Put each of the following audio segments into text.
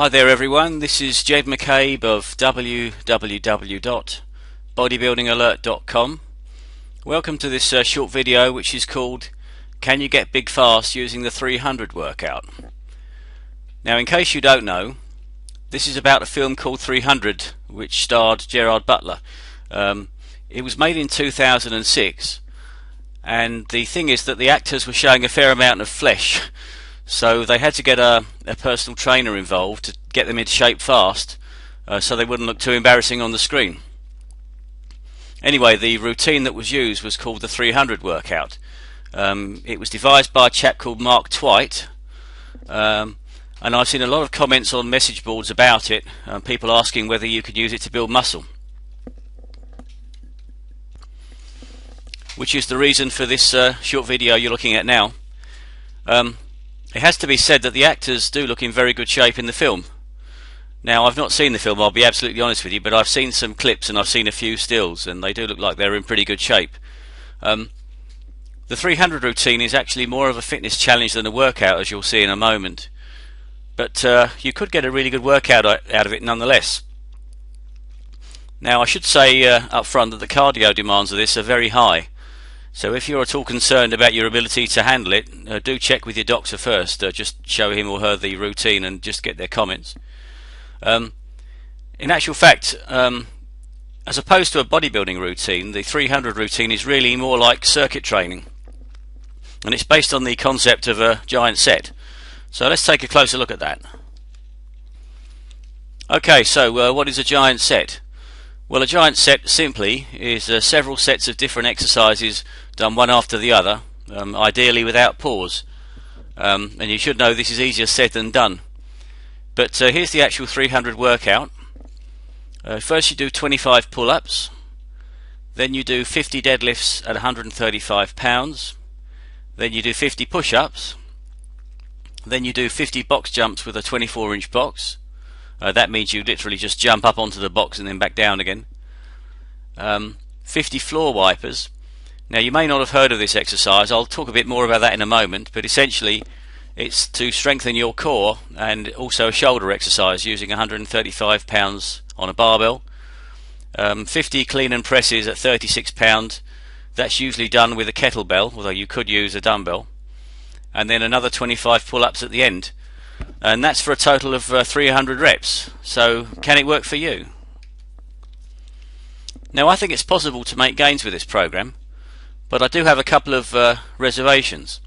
Hi there everyone, this is Jed McCabe of www.bodybuildingalert.com. Welcome to this short video which is called Can You Get Big Fast Using the 300 Workout? Now, in case you don't know, this is about a film called 300 which starred Gerard Butler. It was made in 2006, and the thing is that the actors were showing a fair amount of flesh, so they had to get a personal trainer involved to get them into shape fast, so they wouldn't look too embarrassing on the screen. Anyway, the routine that was used was called the 300 Workout. It was devised by a chap called Mark Twight, and I've seen a lot of comments on message boards about it, people asking whether you could use it to build muscle, which is the reason for this short video you're looking at now. It has to be said that the actors do look in very good shape in the film. Now, I've not seen the film, I'll be absolutely honest with you, but I've seen some clips and I've seen a few stills, and they do look like they're in pretty good shape. The 300 routine is actually more of a fitness challenge than a workout, as you'll see in a moment, but you could get a really good workout out of it nonetheless. Now, I should say up front that the cardio demands of this are very high. So if you're at all concerned about your ability to handle it, do check with your doctor first. Just show him or her the routine and just get their comments. In actual fact, as opposed to a bodybuilding routine, the 300 routine is really more like circuit training, and it's based on the concept of a giant set. So let's take a closer look at that. Okay, so what is a giant set? Well, a giant set simply is several sets of different exercises done one after the other, ideally without pause. And you should know this is easier said than done. But here's the actual 300 workout. First you do 25 pull-ups, then you do 50 deadlifts at 135 pounds, then you do 50 push-ups, then you do 50 box jumps with a 24-inch box. That means you literally just jump up onto the box and then back down again. 50 floor wipers. Now, you may not have heard of this exercise. I'll talk a bit more about that in a moment, but essentially it's to strengthen your core and also a shoulder exercise using 135 pounds on a barbell. 50 clean and presses at 36 pounds. That's usually done with a kettlebell, although you could use a dumbbell. And then another 25 pull-ups at the end. And that's for a total of 300 reps. So can it work for you? Now, I think it's possible to make gains with this program, but I do have a couple of reservations.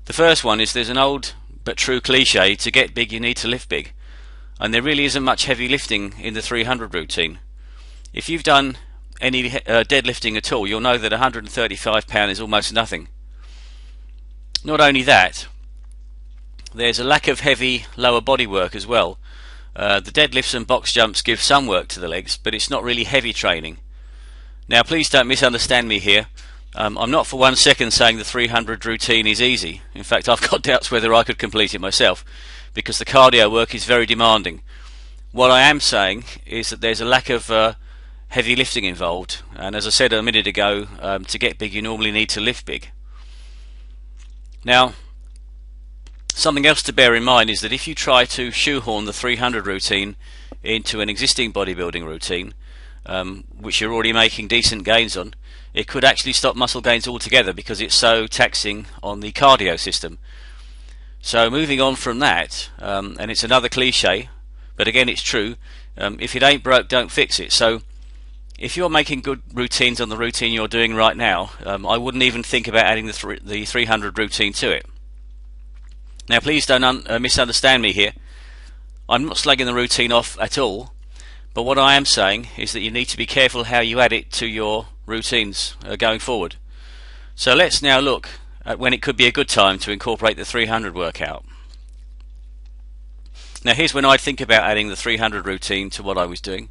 The first one is there's an old but true cliche: to get big you need to lift big, and there really isn't much heavy lifting in the 300 routine. If you've done any deadlifting at all, you'll know that 135 pounds is almost nothing. Not only that, there's a lack of heavy lower body work as well. The deadlifts and box jumps give some work to the legs, but it's not really heavy training. Now, please don't misunderstand me here. I'm not for 1 second saying the 300 routine is easy. In fact, I've got doubts whether I could complete it myself, because the cardio work is very demanding. What I am saying is that there's a lack of heavy lifting involved, and as I said a minute ago, to get big you normally need to lift big. Now, something else to bear in mind is that if you try to shoehorn the 300 routine into an existing bodybuilding routine, which you're already making decent gains on, it could actually stop muscle gains altogether because it's so taxing on the cardio system. So moving on from that, and it's another cliche, but again it's true, if it ain't broke, don't fix it. So if you're making good routines on the routine you're doing right now, I wouldn't even think about adding the 300 routine to it. Now, please don't misunderstand me here. I'm not slagging the routine off at all, but what I am saying is that you need to be careful how you add it to your routines going forward. So let's now look at when it could be a good time to incorporate the 300 workout. Now, here's when I'd think about adding the 300 routine to what I was doing.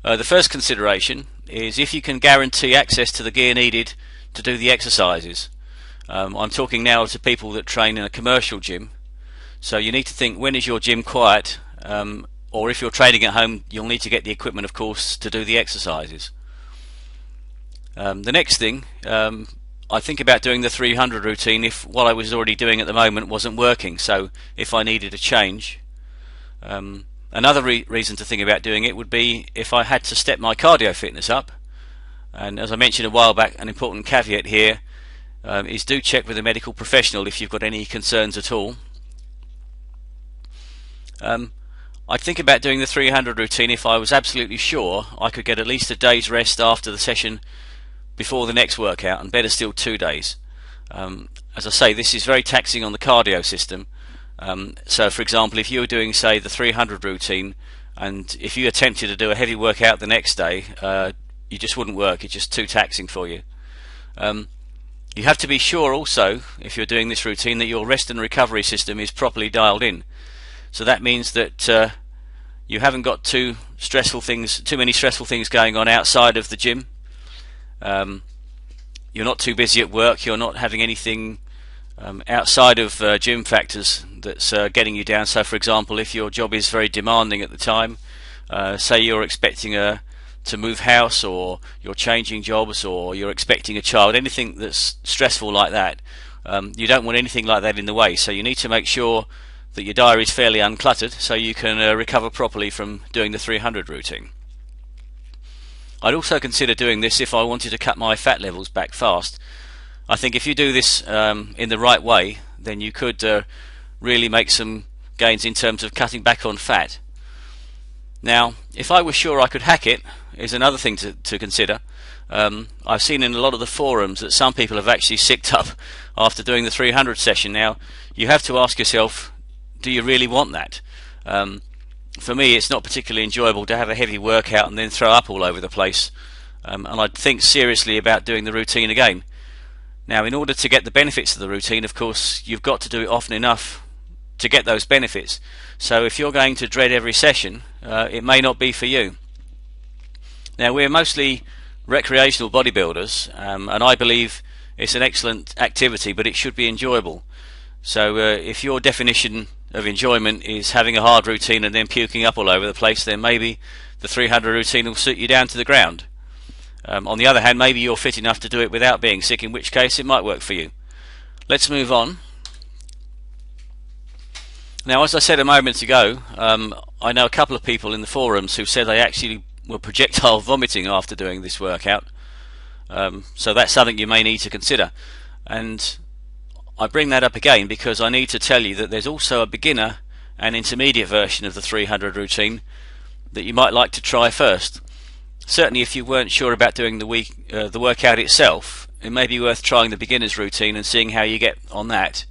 The first consideration is if you can guarantee access to the gear needed to do the exercises. I'm talking now to people that train in a commercial gym, so you need to think, when is your gym quiet, or if you're training at home, you'll need to get the equipment, of course, to do the exercises. The next thing, I think about doing the 300 routine if what I was already doing at the moment wasn't working. So if I needed a change, Another reason to think about doing it would be if I had to step my cardio fitness up. And as I mentioned a while back, an important caveat here is do check with a medical professional if you've got any concerns at all. I'd think about doing the 300 routine if I was absolutely sure I could get at least a day's rest after the session before the next workout, and better still 2 days. As I say, this is very taxing on the cardio system. So for example, if you were doing, say, the 300 routine, and if you attempted to do a heavy workout the next day, you just wouldn't work. It's just too taxing for you. You have to be sure also, if you're doing this routine, that your rest and recovery system is properly dialed in. So that means that you haven't got too many stressful things going on outside of the gym. You're not too busy at work. You're not having anything outside of gym factors that's getting you down. So for example, if your job is very demanding at the time, say you're expecting to move house, or you're changing jobs, or you're expecting a child, anything that's stressful like that, you don't want anything like that in the way. So you need to make sure that your diary is fairly uncluttered so you can recover properly from doing the 300 routine. I'd also consider doing this if I wanted to cut my fat levels back fast. I think if you do this in the right way, then you could really make some gains in terms of cutting back on fat. Now, if I was sure I could hack it, is another thing to consider. I've seen in a lot of the forums that some people have actually sicked up after doing the 300 session. Now, you have to ask yourself, do you really want that? For me, it's not particularly enjoyable to have a heavy workout and then throw up all over the place, and I'd think seriously about doing the routine again. Now, in order to get the benefits of the routine, of course, you've got to do it often enough to get those benefits. So if you're going to dread every session, it may not be for you. Now, we're mostly recreational bodybuilders, and I believe it's an excellent activity, but it should be enjoyable. So if your definition of enjoyment is having a hard routine and then puking up all over the place, then maybe the 300 routine will suit you down to the ground. On the other hand, maybe you're fit enough to do it without being sick, in which case it might work for you. Let's move on. Now, as I said a moment ago, I know a couple of people in the forums who said they actually were projectile vomiting after doing this workout. So that's something you may need to consider. And I bring that up again because I need to tell you that there's also a beginner and intermediate version of the 300 routine that you might like to try first. Certainly if you weren't sure about doing the workout itself, it may be worth trying the beginner's routine and seeing how you get on that.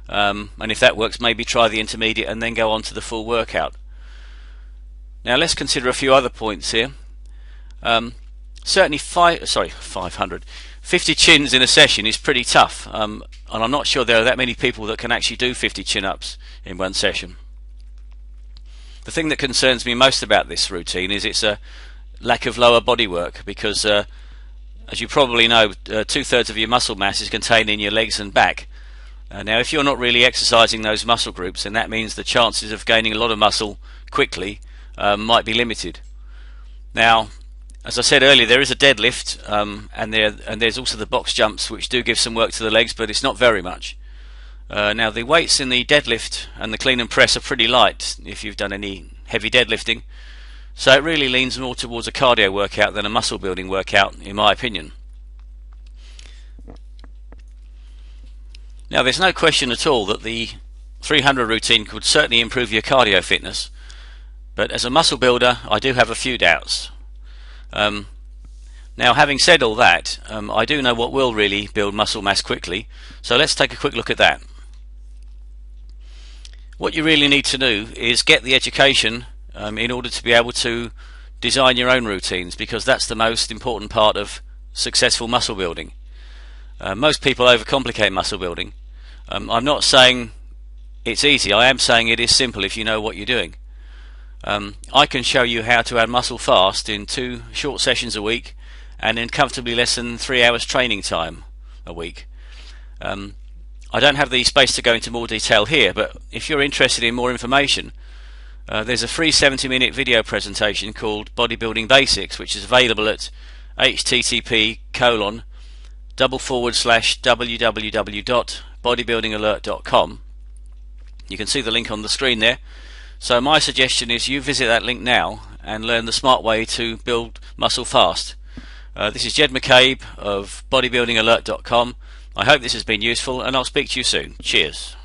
And if that works, maybe try the intermediate and then go on to the full workout. Now let's consider a few other points here. Certainly 50 chins in a session is pretty tough, and I'm not sure there are that many people that can actually do 50 chin-ups in one session. The thing that concerns me most about this routine is its a lack of lower body work, because as you probably know, 2/3 of your muscle mass is contained in your legs and back. Now if you're not really exercising those muscle groups, then that means the chances of gaining a lot of muscle quickly might be limited. Now, as I said earlier, there is a deadlift, and there's also the box jumps, which do give some work to the legs, but it's not very much. Now the weights in the deadlift and the clean and press are pretty light if you've done any heavy deadlifting, so it really leans more towards a cardio workout than a muscle building workout, in my opinion. Now there's no question at all that the 300 routine could certainly improve your cardio fitness, but as a muscle builder I do have a few doubts. Now having said all that, I do know what will really build muscle mass quickly, so let's take a quick look at that. What you really need to do is get the education in order to be able to design your own routines, because that's the most important part of successful muscle building. Most people overcomplicate muscle building. I'm not saying it's easy, I am saying it is simple if you know what you're doing. I can show you how to add muscle fast in 2 short sessions a week and in comfortably less than 3 hours training time a week. I don't have the space to go into more detail here, but if you're interested in more information, there's a free 70-minute video presentation called Bodybuilding Basics, which is available at http://www.bodybuildingalert.com. You can see the link on the screen there. So my suggestion is you visit that link now and learn the smart way to build muscle fast. This is Jed McCabe of bodybuildingalert.com. I hope this has been useful, and I'll speak to you soon. Cheers.